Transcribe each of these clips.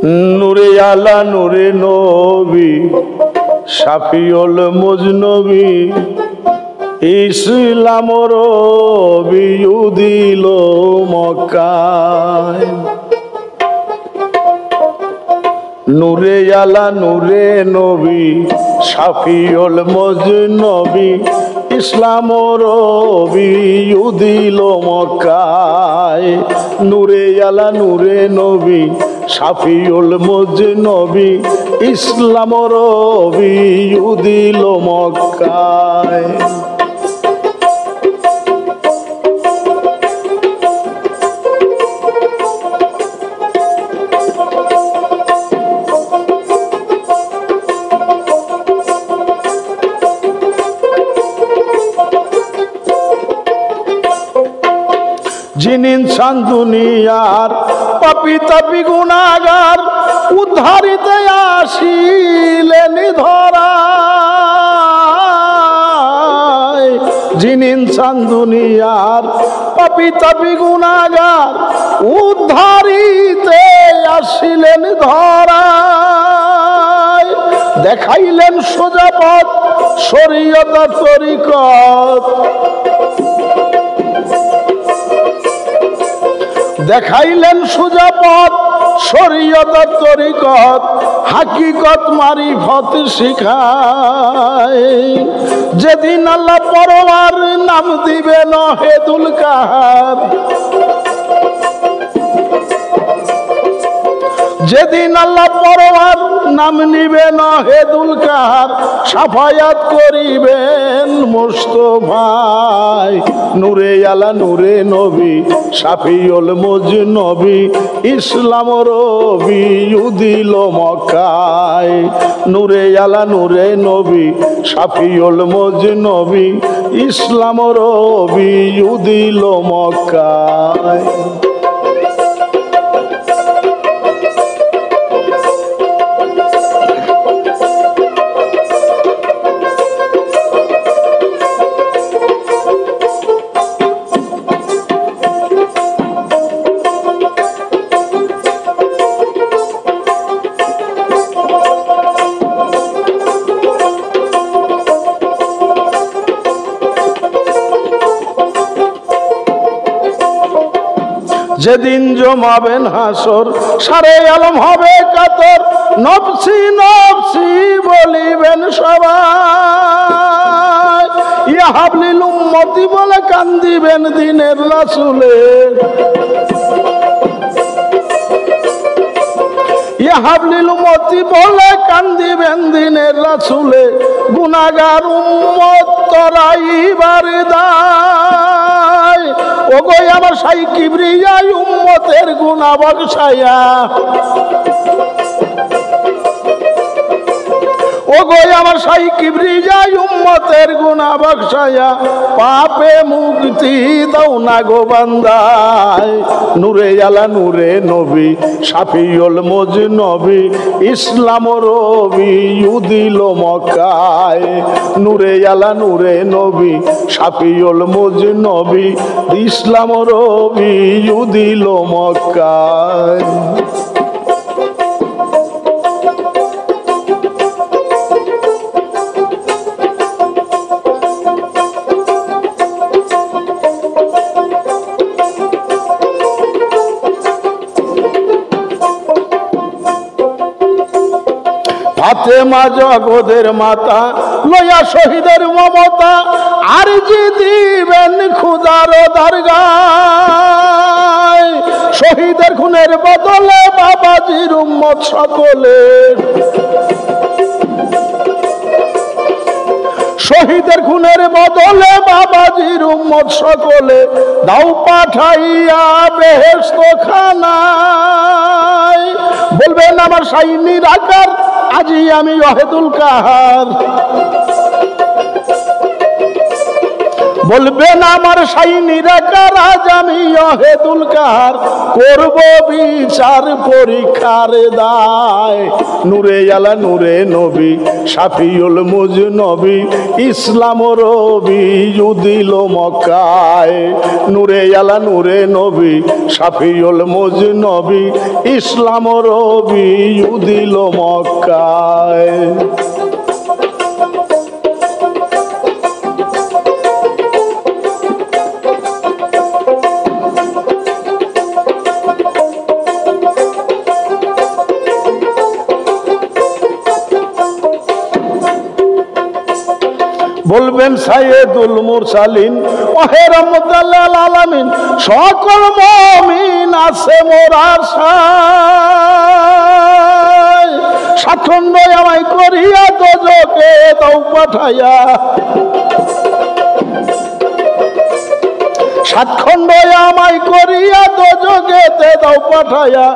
নূরে আলা নূরে নবী শাফিউল মুজনবী ইসলামর বিয়ু দিল মক্কায়। নূরে আলা নূরে নবী শাফিউল মুজনবী ইসলামর বিয়ু দিল মক্কায়। নূরে আলা নূরে নবী শাফিউল মুজনবী ইসলামর বিয়ু দিল মক্কায়। जिन इंसान दुनियार पापी तापी गुनाहगार उद्धारित आशिलेन धराय। जिन इंसान दुनियार पापी तापी गुनाहगार उद्धारित आशिलेन धराय। देखाइलेन सोजा पथ शरीयत तरिकत দেখাইলেন সোজা পথ শরীয়ত তরিকত হাকিকত মারিফত শিখায়। যেদিন আল্লাহ পরওয়ার নাম দিবেন হেদুল কাহার, যেদিন আল্লাহ পরওয়ার নাম নিবেন হেদুল কাহার সাফায়াত করিবেন মুস্তাফায়। নূরে আলা নূরে নবী শাফিউল মুজনবী ইসলামর বিয়ু দিল মক্কায়। নূরে আলা নূরে নবী শাফিউল মুজনবী ইসলামর বিয়ু দিল মক্কায়। যেদিন জমাবেন হাসর সারে আলম হবে কাতর নফসি নফসি বলিবেন সবাই। ইয়া হাবলিল উম্মতি বলে কান্দিবেন দিনের রাসূলে, ইয়া হাবলিল উম্মতি বলে কান্দিবেন দিনের রাসূলে। গুনাহগার উম্মত তরাইবার দায়। ওগো আমার শাই কিবরিয়া উম্মতের গুনাহ বখশায়া, ওগো আমার শাই কিবরিয়া উম্মতের গুনাহ বখশায়া। পাপে মুক্তি দাও না গো বান্দায়। নূরে আলা নূরে নবী শাফিউল মুজনবী ইসলামর বিয়ু দিল মক্কায়। নূরে আলা নূরে নবী শাফিউল মুজনবী ইসলামর বিয়ু দিল মক্কায়। ফাতেমা জগদের মাতা লয়া শহীদের মমতা আর জি দিবেন খুদার দরগায়। শহীদের খুনের বদলে বাবাজির উম্মত সকলে, শহীদের খুনের বদলে বাবাজির উম্মত সকলে দাও পাঠাইয়া বেহেশত খানায়। বলবেন আমার শাই নিরাকার আজি আমি ওয়াহিদুল কাহার। বলবেন আমার সাইনিরা কারা জামি অহেদুল কাহার করব বিচার পরীক্ষার দায় নূরে আলা নূরে নবী শাফিউল মুজনবী ইসলাম রবি দিল মক্কায় নূরে আলা নূরে নবী শাফিউল মুজনবী ইসলাম রবি দিল মক্কায় বলবেন সাইয়েদুল মুরসালিন ওহে রহমাতুল আলামিন সকল মুমিন আছে মোর আশায় সাতখণ্ড আমায় করিয়া দোজকে দাও পাঠাইয়া সাতখণ্ড আমায় করিয়া দোজকেতে দাও পাঠাইয়া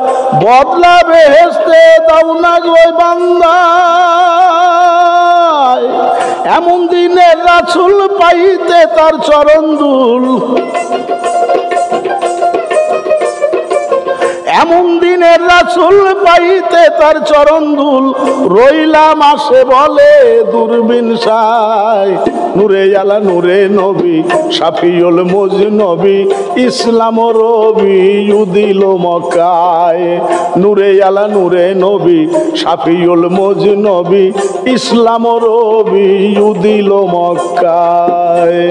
বদলা বেহেশতে দাও না গো বান্দা এমন দিনে রাসূল পাইতে তার চরণ ধুল এমন দিনের রাসূল পাইতে তার চরণ ধুল রইলাম আসে বলে দূরবীন সাই নূরে আলা নূরে নবী শাফিউল মুজনবী ইসলাম রবি দিল মক্কায় নূরে আলা নূরে নবী শাফিউল মুজনবী ইসলাম রবি দিল মক্কায়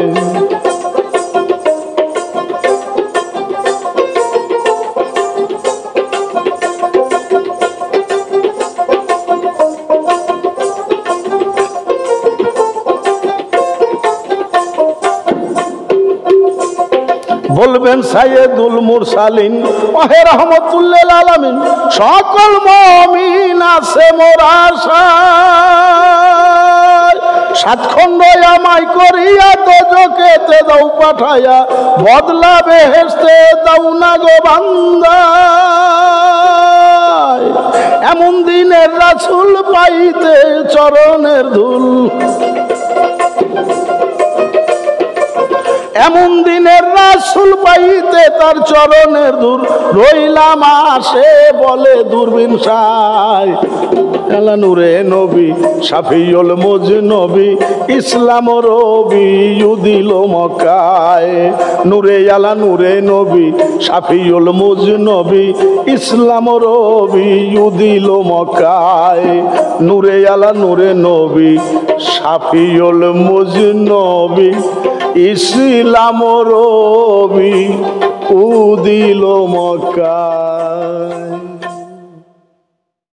বলবেন সাইয়েদুল মুরসালিন ওহে রহমাতুল আলামিন সকল মুমিন আছে মোর আশায় সাতখণ্ড আমায় করিয়া দোজকেতে দাও পাঠাইয়া বদলা বেহেশতে দাও না গো বান্দা এমন দিনের রাসূল পাইতে চরণের ধুল এমন দিনের রাসূল পাইতে তার চরণের ধুল রইলাম আসে বলে দূরবীন সাই আলা নূরে নবী শাফিউল মুজনবী ইসলাম রবি দিল মক্কায় নূরে আলা নূরে নবী শাফিউল মুজনবী ইসলাম রবি দিল মক্কায় নূরে আলা নূরে নবী শাফিউল মুজনবী ইসলাম রবি দিল মক্কায়।